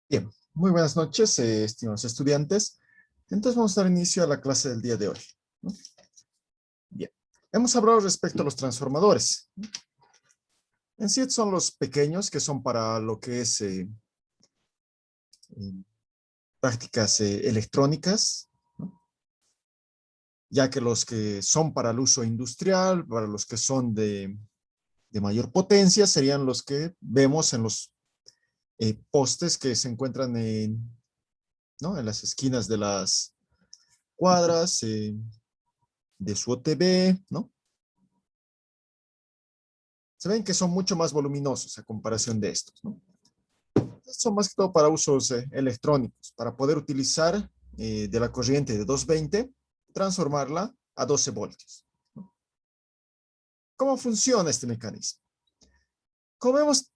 Bien, muy buenas noches, estimados estudiantes. Entonces vamos a dar inicio a la clase del día de hoy, ¿no? Bien, hemos hablado respecto a los transformadores. En sí son los pequeños que son para lo que es prácticas electrónicas, ¿no? Ya que los que son para el uso industrial, para los que son de mayor potencia, serían los que vemos en los postes que se encuentran ¿no? En las esquinas de las cuadras, de su OTB, ¿no? Se ven que son mucho más voluminosos a comparación de estos, ¿no? Estos son más que todo para usos electrónicos, para poder utilizar de la corriente de 220, transformarla a 12 voltios, ¿no? ¿Cómo funciona este mecanismo? Como vemos,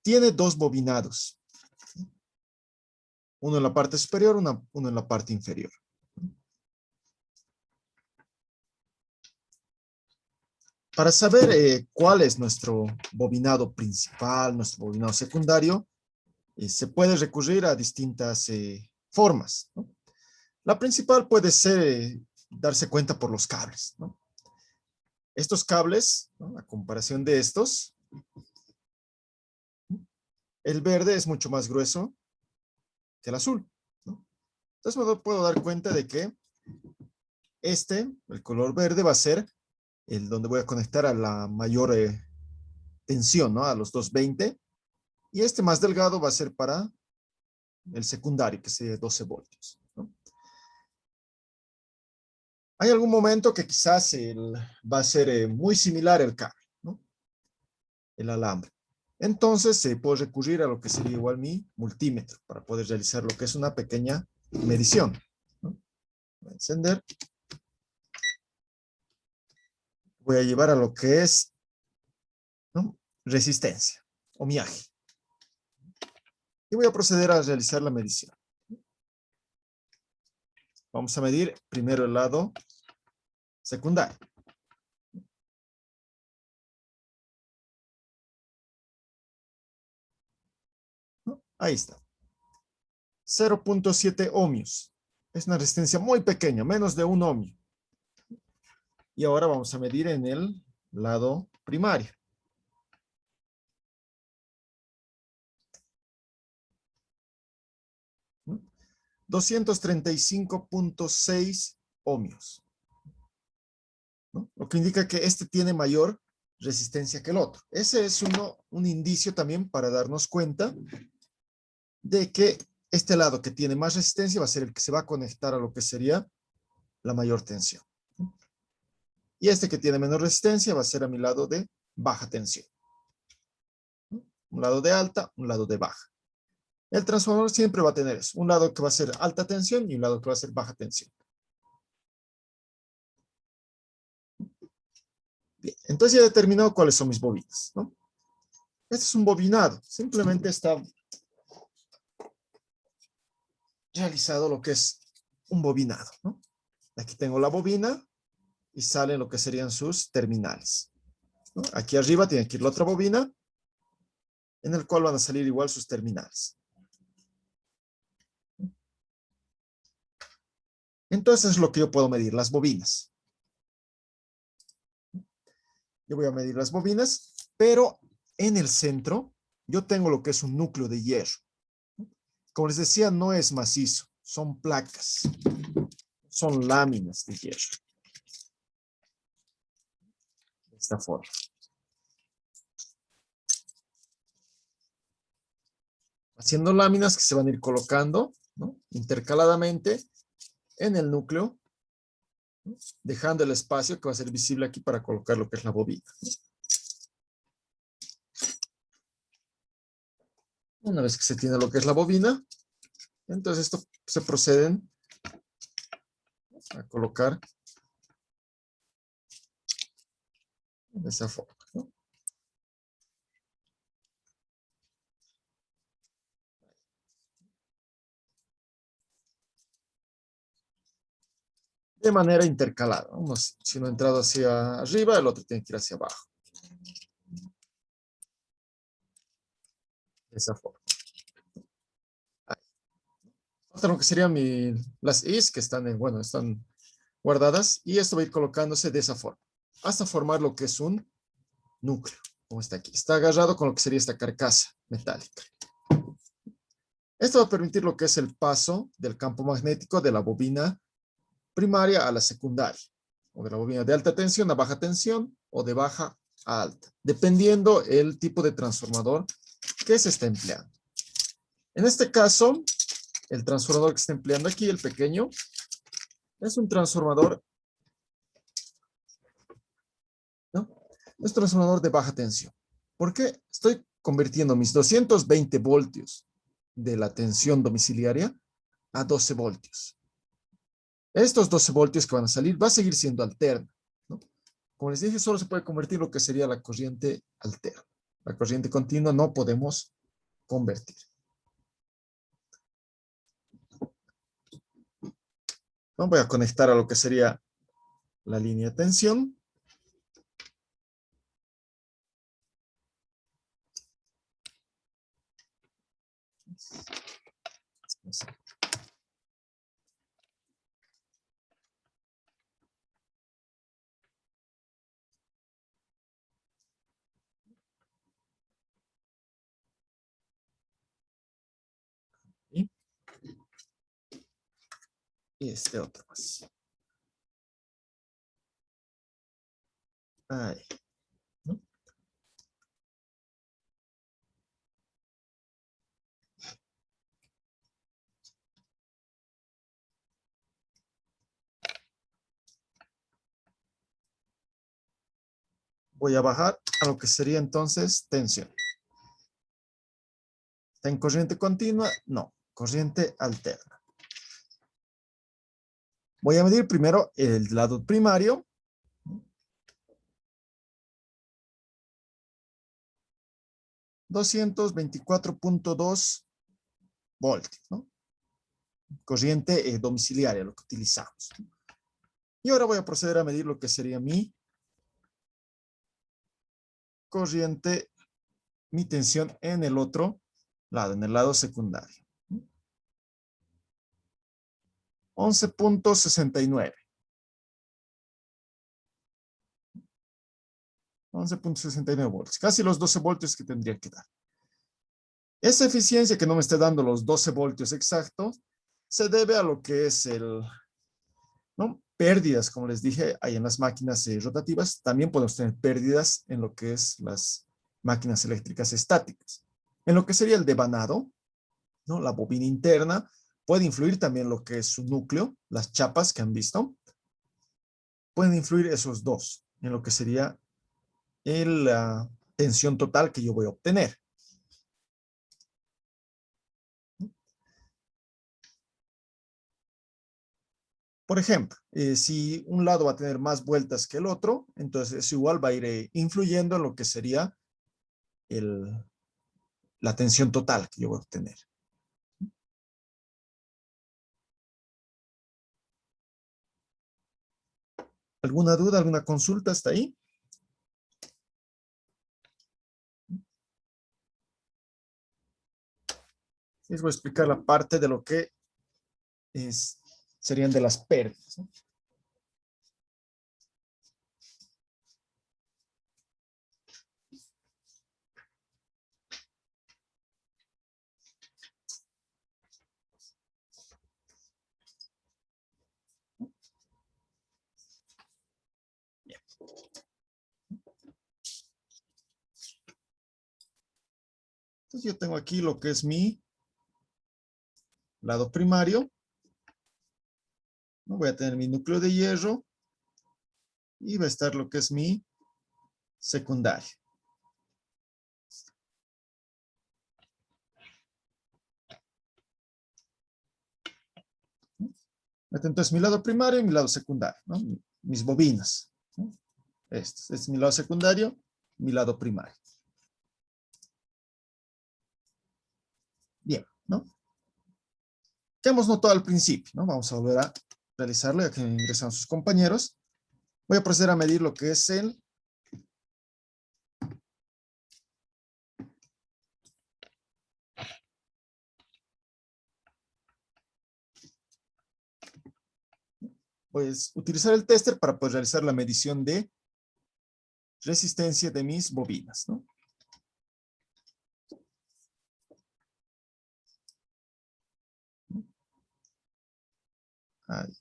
tiene dos bobinados, uno en la parte superior, uno en la parte inferior. Para saber cuál es nuestro bobinado principal, nuestro bobinado secundario, se puede recurrir a distintas formas, ¿no? La principal puede ser darse cuenta por los cables, ¿no? Estos cables, ¿no? A comparación de estos, el verde es mucho más grueso que el azul, ¿no? Entonces me puedo dar cuenta de que el color verde, va a ser el donde voy a conectar a la mayor tensión, ¿no? A los 220. Y este más delgado va a ser para el secundario, que sería 12 voltios, ¿no? Hay algún momento que quizás va a ser muy similar el cable, ¿no? El alambre. Entonces se puede recurrir a lo que sería igual mi multímetro para poder realizar lo que es una pequeña medición, ¿no? Voy a encender. Voy a llevar a lo que es, ¿no? Resistencia o miaje. Y voy a proceder a realizar la medición. Vamos a medir primero el lado secundario. ¿No? Ahí está. 0.7 ohmios. Es una resistencia muy pequeña, menos de 1 ohmio. Y ahora vamos a medir en el lado primario. 235.6 ohmios, ¿no? Lo que indica que este tiene mayor resistencia que el otro. Ese es un indicio también para darnos cuenta de que este lado que tiene más resistencia va a ser el que se va a conectar a lo que sería la mayor tensión. Y este que tiene menos resistencia va a ser a mi lado de baja tensión. Un lado de alta, un lado de baja. El transformador siempre va a tener eso. Un lado que va a ser alta tensión y un lado que va a ser baja tensión. Bien, entonces ya he determinado cuáles son mis bobinas, ¿no? Este es un bobinado. Simplemente está realizado lo que es un bobinado, ¿no? Aquí tengo la bobina y salen lo que serían sus terminales, ¿no? Aquí arriba tiene que ir la otra bobina, en el cual van a salir igual sus terminales. Entonces es lo que yo puedo medir, las bobinas. Yo voy a medir las bobinas, pero en el centro yo tengo lo que es un núcleo de hierro. Como les decía, no es macizo, son placas, son láminas de hierro. De esta forma. Haciendo láminas que se van a ir colocando, ¿no? Intercaladamente en el núcleo, ¿no? Dejando el espacio que va a ser visible aquí para colocar lo que es la bobina, ¿no? Una vez que se tiene lo que es la bobina, entonces esto se proceden a colocar de esa forma, ¿no? De manera intercalada, ¿no? Si uno ha entrado hacia arriba, el otro tiene que ir hacia abajo. De esa forma. lo que serían las is que están bueno, están guardadas y esto va a ir colocándose de esa forma hasta formar lo que es un núcleo, como está aquí. Está agarrado con lo que sería esta carcasa metálica. Esto va a permitir lo que es el paso del campo magnético de la bobina primaria a la secundaria, o de la bobina de alta tensión a baja tensión, o de baja a alta, dependiendo el tipo de transformador que se está empleando. En este caso, el transformador que está empleando aquí, el pequeño, es un transformador, ¿no? Es un transformador de baja tensión. ¿Por qué? Estoy convirtiendo mis 220 voltios de la tensión domiciliaria a 12 voltios. Estos 12 voltios que van a salir va a seguir siendo alterna, ¿no? Como les dije, solo se puede convertir lo que sería la corriente alterna. La corriente continua no podemos convertir. ¿No? Voy a conectar a lo que sería la línea de tensión. Y este otro más. Ahí. ¿No? Voy a bajar a lo que sería entonces tensión. ¿Está en corriente continua? No, corriente alterna. Voy a medir primero el lado primario. 224.2 voltios, ¿no? Corriente domiciliaria, lo que utilizamos. Y ahora voy a proceder a medir lo que sería mi corriente, mi tensión en el otro lado, en el lado secundario. 11.69. 11.69 voltios, casi los 12 voltios que tendría que dar. Esa eficiencia que no me esté dando los 12 voltios exactos se debe a lo que es ¿no? Pérdidas, como les dije, hay en las máquinas rotativas. También podemos tener pérdidas en lo que es las máquinas eléctricas estáticas. En lo que sería el devanado, ¿no? La bobina interna, puede influir también lo que es su núcleo, las chapas que han visto. Pueden influir esos dos en lo que sería la tensión total que yo voy a obtener. Por ejemplo, si un lado va a tener más vueltas que el otro, entonces eso igual va a ir influyendo en lo que sería la tensión total que yo voy a obtener. ¿Alguna duda, alguna consulta hasta ahí? Les voy a explicar la parte de lo que serían de las pérdidas, ¿no? Entonces yo tengo aquí lo que es mi lado primario, ¿no? Voy a tener mi núcleo de hierro y va a estar lo que es mi secundario. Entonces mi lado primario y mi lado secundario, ¿no? Mis bobinas, ¿no? Este es mi lado secundario, mi lado primario. Bien, ¿no? ¿Qué hemos notado al principio? ¿No? Vamos a volver a realizarlo ya que ingresan sus compañeros. Voy a proceder a medir lo que es pues, utilizar el tester para poder realizar la medición de resistencia de mis bobinas, ¿no? Ahí.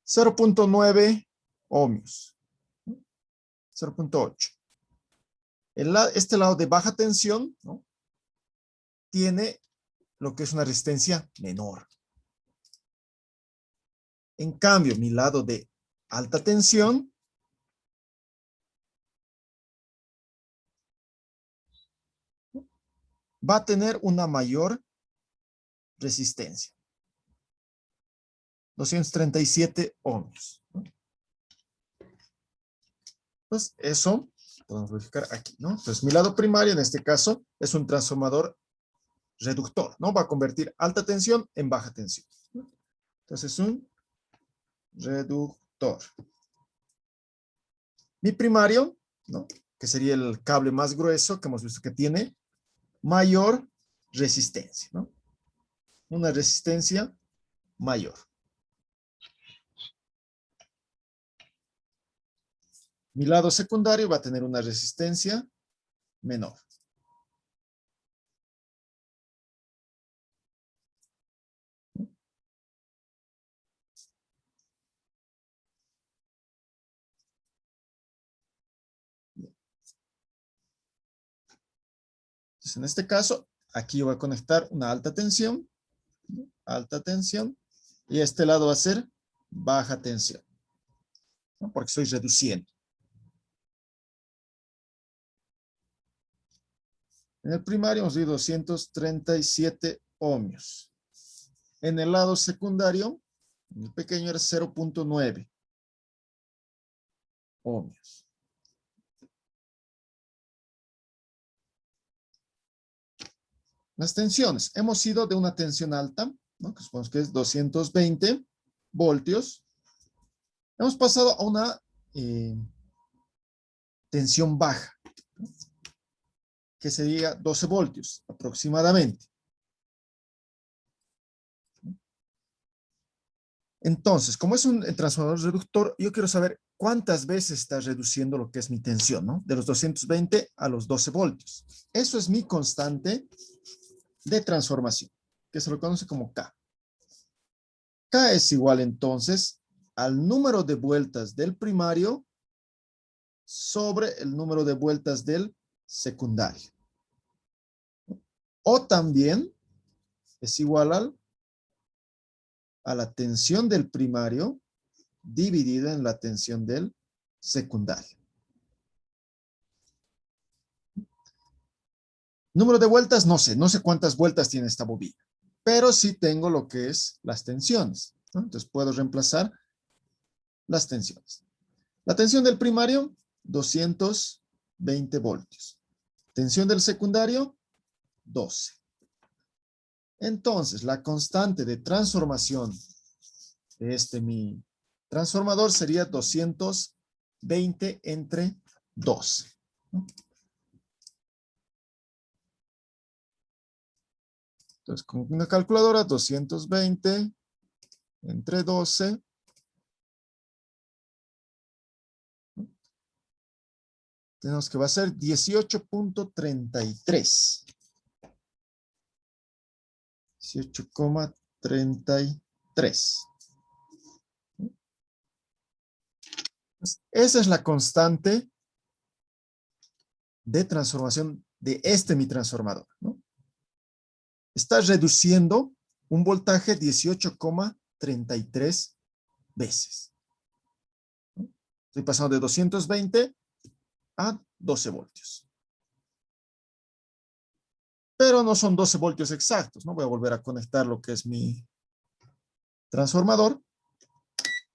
0.9 ohmios. 0.8. Este lado de baja tensión, ¿no?, tiene lo que es una resistencia menor. En cambio, mi lado de alta tensión va a tener una mayor resistencia. 237 ohmios. Pues eso podemos verificar aquí, ¿no? Entonces, mi lado primario en este caso es un transformador reductor, ¿no? Va a convertir alta tensión en baja tensión, ¿no? Entonces, es un reductor. Mi primario, ¿no?, que sería el cable más grueso que hemos visto que tiene mayor resistencia, ¿no? Una resistencia mayor. Mi lado secundario va a tener una resistencia menor. Entonces, en este caso, aquí voy a conectar una alta tensión, y este lado va a ser baja tensión, ¿no?, porque estoy reduciendo. En el primario hemos visto 237 ohmios. En el lado secundario, en el pequeño, era 0.9 ohmios. Las tensiones. Hemos ido de una tensión alta, ¿no?, que supongamos que es 220 voltios. Hemos pasado a una tensión baja, ¿no?, que sería 12 voltios aproximadamente. Entonces, como es un transformador reductor, yo quiero saber cuántas veces está reduciendo lo que es mi tensión, ¿no?, de los 220 a los 12 voltios. Eso es mi constante de transformación, que se lo conoce como K. K es igual entonces al número de vueltas del primario sobre el número de vueltas del secundario. O también es igual a la tensión del primario dividida en la tensión del secundario. Número de vueltas, no sé cuántas vueltas tiene esta bobina, pero sí tengo lo que es las tensiones, ¿no? Entonces puedo reemplazar las tensiones. La tensión del primario, 220 voltios. Tensión del secundario, 12. Entonces, la constante de transformación de mi transformador sería 220 entre 12, ¿no? Entonces, con una calculadora, 220 entre 12. Tenemos que va a ser 18.33. 18,33. Esa es la constante de transformación de mi transformador, ¿no? Está reduciendo un voltaje 18,33 veces, ¿no? Estoy pasando de 220 a 12 voltios. Pero no son 12 voltios exactos, ¿no? Voy a volver a conectar lo que es mi transformador.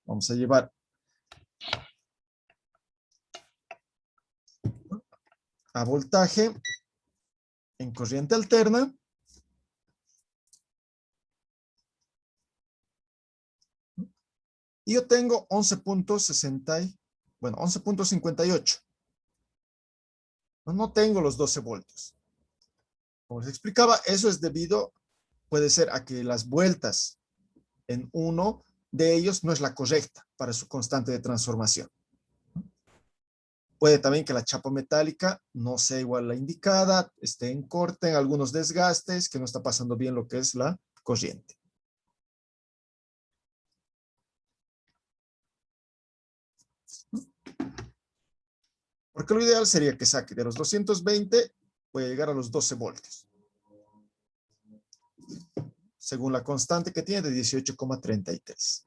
Vamos a llevar a voltaje en corriente alterna. Y yo tengo 11.58. No tengo los 12 voltios. Como les explicaba, eso es debido, puede ser a que las vueltas en 1 de ellos no es la correcta para su constante de transformación. Puede también que la chapa metálica no sea igual a la indicada, esté en corte, en algunos desgastes, que no está pasando bien lo que es la corriente. Porque lo ideal sería que saque de los 220, puede llegar a los 12 voltios. Según la constante que tiene de 18,33.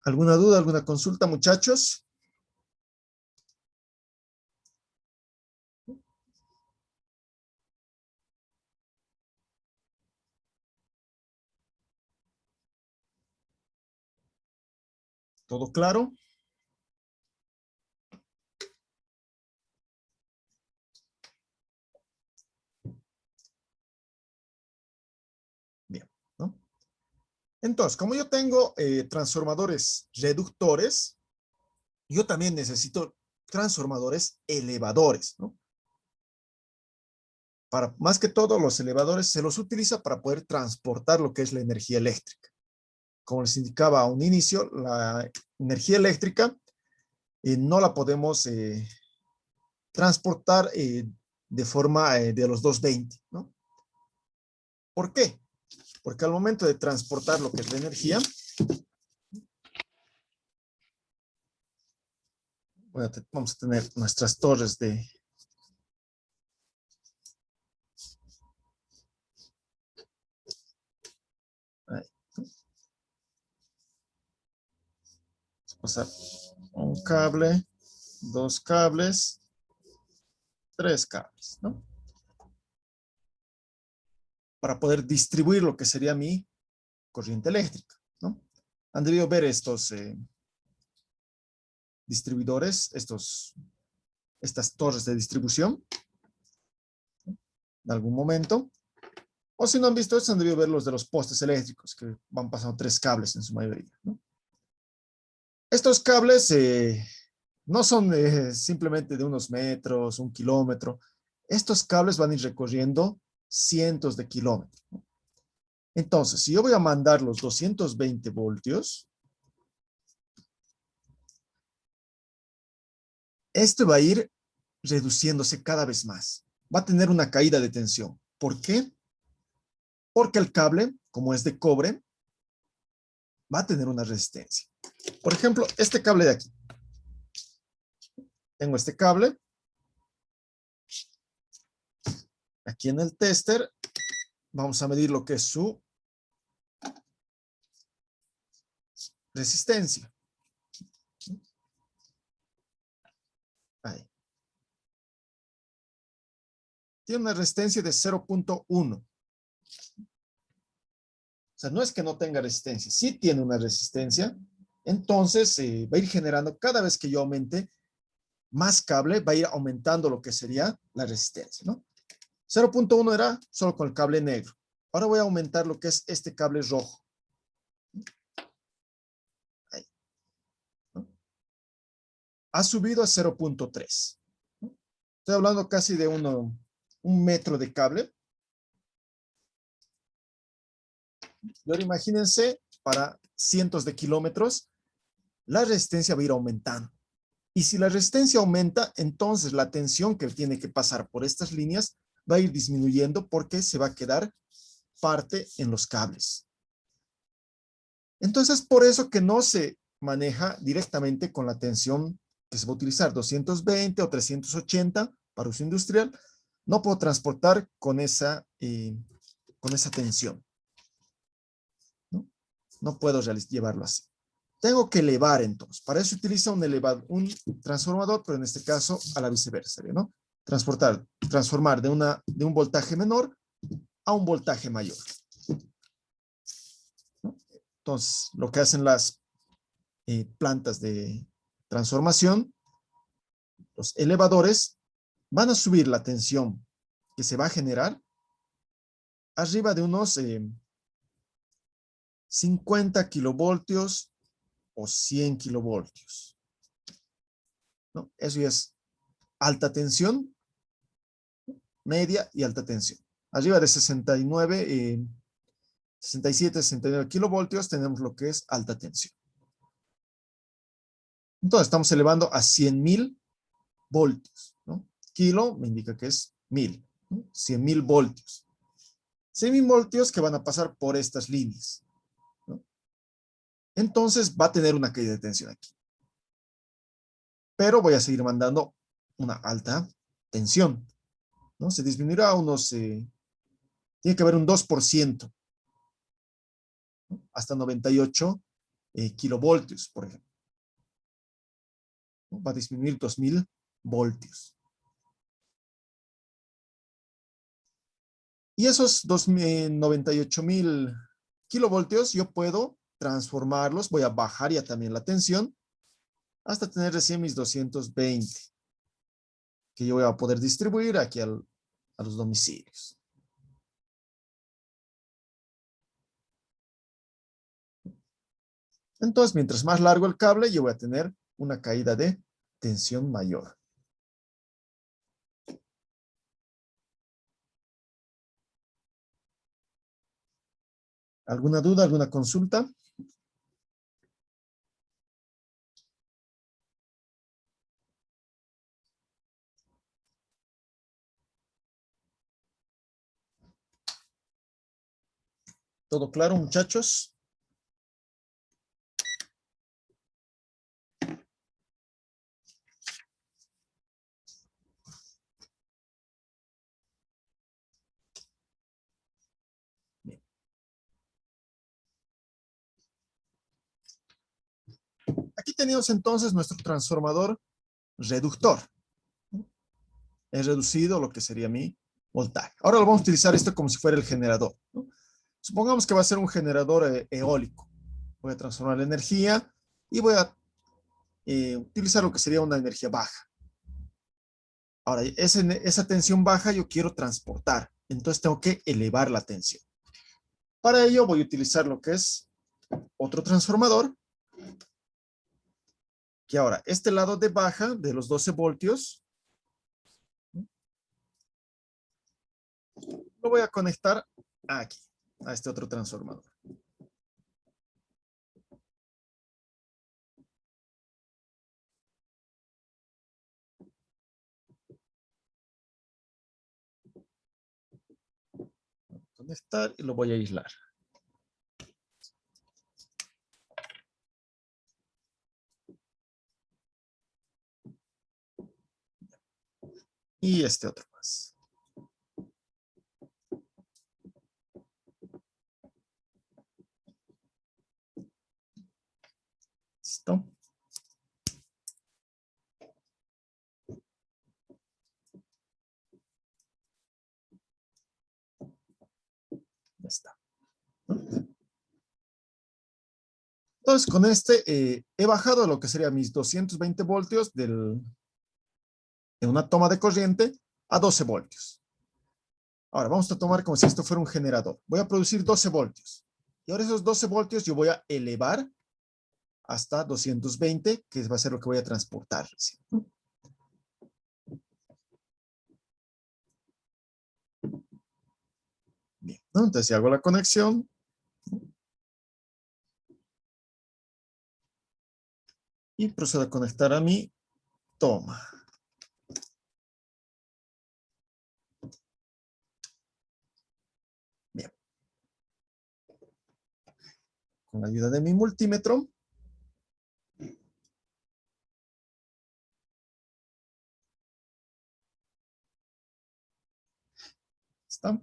¿Alguna duda, alguna consulta, muchachos? ¿Todo claro? Bien, ¿no? Entonces, como yo tengo transformadores reductores, yo también necesito transformadores elevadores, ¿no? Más que todo, los elevadores se los utiliza para poder transportar lo que es la energía eléctrica. Como les indicaba a un inicio, la energía eléctrica no la podemos transportar de forma de los 220, ¿no? ¿Por qué? Porque al momento de transportar lo que es la energía, vamos a tener nuestras torres de... Ahí, ¿no? Vamos a pasar un cable, dos cables, tres cables, ¿no? Para poder distribuir lo que sería mi corriente eléctrica, ¿no? Han debido ver estos distribuidores, estas torres de distribución, ¿no? En algún momento. O si no han visto esto, han debido ver los de los postes eléctricos, que van pasando tres cables en su mayoría, ¿no? Estos cables no son simplemente de unos metros, un kilómetro. Estos cables van a ir recorriendo cientos de kilómetros, ¿no? Entonces, si yo voy a mandar los 220 voltios, esto va a ir reduciéndose cada vez más. Va a tener una caída de tensión. ¿Por qué? Porque el cable, como es de cobre, va a tener una resistencia. Por ejemplo, este cable de aquí. Tengo este cable. Aquí en el tester, vamos a medir lo que es su resistencia. Ahí. Tiene una resistencia de 0.1. O sea, no es que no tenga resistencia, sí tiene una resistencia. Entonces, va a ir generando, cada vez que yo aumente más cable, va a ir aumentando lo que sería la resistencia, ¿no? 0.1 era solo con el cable negro. Ahora voy a aumentar lo que es este cable rojo. Ahí, ¿no? Ha subido a 0.3. ¿no? Estoy hablando casi de un metro de cable. Y ahora imagínense, para cientos de kilómetros, la resistencia va a ir aumentando. Y si la resistencia aumenta, entonces la tensión que tiene que pasar por estas líneas va a ir disminuyendo porque se va a quedar parte en los cables. Entonces, por eso que no se maneja directamente con la tensión que se va a utilizar, 220 o 380 para uso industrial, no puedo transportar con esa tensión. No puedo llevarlo así. Tengo que elevar entonces. Para eso utiliza un transformador, pero en este caso a la viceversa, ¿no? Transformar de un voltaje menor a un voltaje mayor, ¿no? Entonces, lo que hacen las plantas de transformación, los elevadores, van a subir la tensión que se va a generar arriba de unos 50 kilovoltios o 100 kilovoltios, ¿no? Eso ya es alta tensión, media y alta tensión. Arriba de 69, 67, 69 kilovoltios tenemos lo que es alta tensión. Entonces estamos elevando a 100.000 voltios, ¿no? Kilo me indica que es 1000, ¿no? 100.000 voltios. 100.000 voltios que van a pasar por estas líneas, ¿no? Entonces va a tener una caída de tensión aquí. Pero voy a seguir mandando una alta tensión, ¿no? Se disminuirá a unos, tiene que haber un 2%, ¿no? Hasta 98 kilovoltios, por ejemplo, ¿no? Va a disminuir 2000 voltios. Y esos 98.000 kilovoltios yo puedo transformarlos, voy a bajar ya también la tensión, hasta tener recién mis 220, que yo voy a poder distribuir aquí a los domicilios. Entonces, mientras más largo el cable, yo voy a tener una caída de tensión mayor. ¿Alguna duda, alguna consulta? ¿Todo claro, muchachos? Bien. Aquí tenemos entonces nuestro transformador reductor. He reducido lo que sería mi voltaje. Ahora lo vamos a utilizar esto como si fuera el generador, ¿no? Supongamos que va a ser un generador eólico. Voy a transformar la energía y voy a utilizar lo que sería una energía baja. Ahora, esa tensión baja yo quiero transportar. Entonces tengo que elevar la tensión. Para ello voy a utilizar lo que es otro transformador. Que ahora, este lado de baja de los 12 voltios, lo voy a conectar aquí, a este otro transformador. Voy a conectar y lo voy a aislar. Y este otro más. ¿Listo? Ya está. Entonces, con este he bajado lo que sería mis 220 voltios de una toma de corriente a 12 voltios. Ahora, vamos a tomar como si esto fuera un generador. Voy a producir 12 voltios. Y ahora esos 12 voltios yo voy a elevar hasta 220, que va a ser lo que voy a transportar. Bien, ¿no? Entonces, si hago la conexión, y procedo a conectar a mi toma. Bien. Con la ayuda de mi multímetro, ¿está?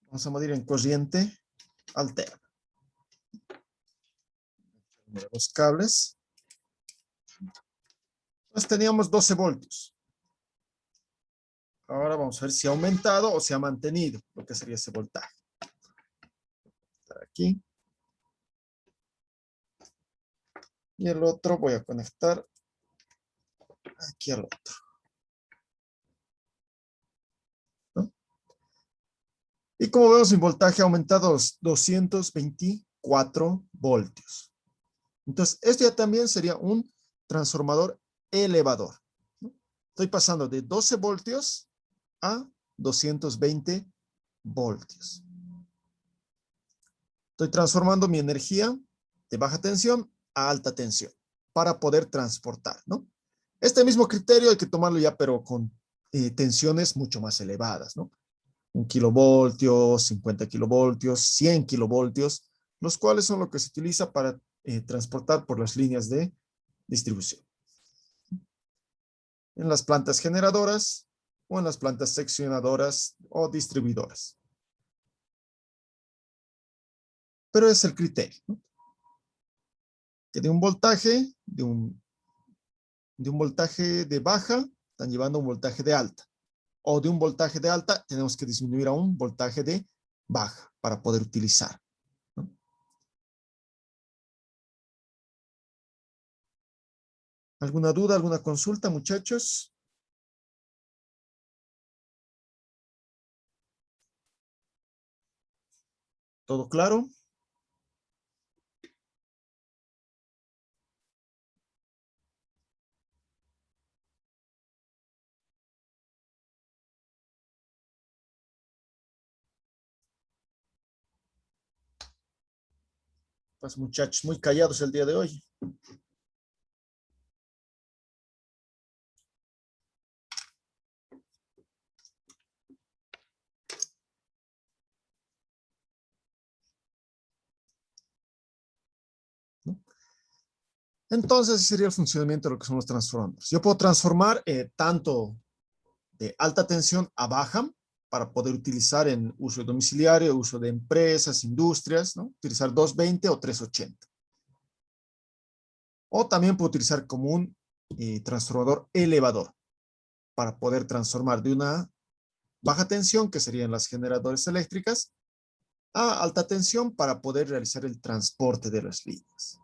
Vamos a medir en corriente alterna. Los cables. Entonces teníamos 12 voltios. Ahora vamos a ver si ha aumentado o se ha mantenido lo que sería ese voltaje. Aquí. Y el otro voy a conectar aquí al otro. ¿No? Y como vemos, mi voltaje ha aumentado 224 voltios. Entonces, esto ya también sería un transformador elevador, ¿no? Estoy pasando de 12 voltios a 220 voltios. Estoy transformando mi energía de baja tensión a alta tensión para poder transportar, ¿no? Este mismo criterio hay que tomarlo ya, pero con tensiones mucho más elevadas, ¿no? 1 kilovoltio, 50 kilovoltios, 100 kilovoltios, los cuales son lo que se utiliza para transportar por las líneas de distribución. En las plantas generadoras o en las plantas seccionadoras o distribuidoras. Pero es el criterio, ¿no? Que de un voltaje, de un voltaje de baja, están llevando a un voltaje de alta. O de un voltaje de alta, tenemos que disminuir a un voltaje de baja para poder utilizar, ¿no? ¿Alguna duda, alguna consulta, muchachos? ¿Todo claro? Pues muchachos, muy callados el día de hoy. ¿No? Entonces, ese sería el funcionamiento de lo que son los transformadores. Yo puedo transformar tanto de alta tensión a baja para poder utilizar en uso domiciliario, uso de empresas, industrias, ¿no? Utilizar 220 o 380. O también puedo utilizar como un transformador elevador para poder transformar de una baja tensión, que serían las generadoras eléctricas, a alta tensión para poder realizar el transporte de las líneas.